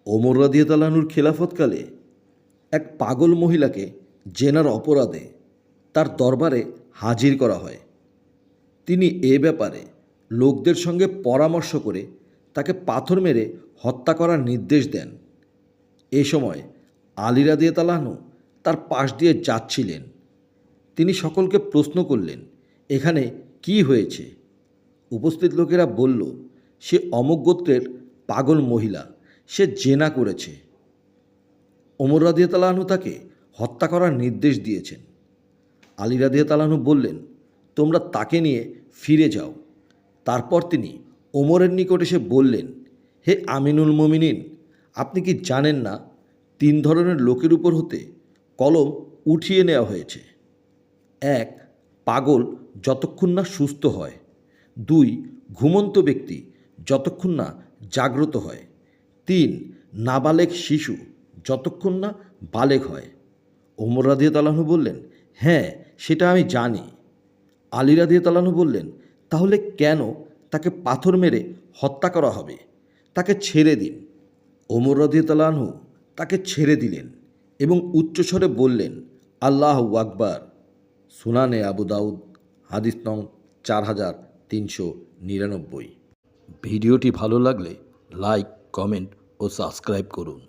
ওমর রাদিয়াল্লাহু আনহুর খেলাফতকালে এক পাগল মহিলাকে জেনার অপরাধে তার দরবারে হাজির করা হয়। তিনি এ ব্যাপারে লোকদের সঙ্গে পরামর্শ করে তাকে পাথর মেরে হত্যা করার নির্দেশ দেন। এ সময় আলী রাদিয়াল্লাহু আনহু তার পাশ দিয়ে যাচ্ছিলেন। তিনি সকলকে প্রশ্ন করলেন, এখানে কি হয়েছে? উপস্থিত লোকেরা বলল, সে অমুক গোত্রের পাগল মহিলা, সে জেনা করেছে। ওমর রাদিয়াল্লাহু আনহু তাকে হত্যা করার নির্দেশ দিয়েছেন। আলী রাদিয়াল্লাহু আনহু বললেন, তোমরা তাকে নিয়ে ফিরে যাও। তারপর তিনি ওমরের নিকট এসে বললেন, হে আমিনুল মুমিনিন, আপনি কি জানেন না 3 ধরনের লোকের উপর হতে কলম উঠিয়ে নেওয়া হয়েছে? 1, পাগল যতক্ষণ না সুস্থ হয়। 2, ঘুমন্ত ব্যক্তি যতক্ষণ না জাগ্রত হয়। 3, নাবালেগ শিশু যতক্ষণ না বালেগ হয়। ওমর রাদিয়াল্লাহু আনহু বললেন, হ্যাঁ, সেটা আমি জানি। আলী রাদিয়াল্লাহু আনহু বললেন, তাহলে কেন তাকে পাথর মেরে হত্যা করা হবে? তাকে ছেড়ে দিন। ওমর রাদিয়াল্লাহু আনহু তাকে ছেড়ে দিলেন এবং উচ্চস্বরে বললেন, আল্লাহু আকবার। সুনানে আবু দাউদ, হাদিস নং 4399। ভিডিওটি ভালো লাগলে লাইক, কমেন্ট ও সাবস্ক্রাইব করুন।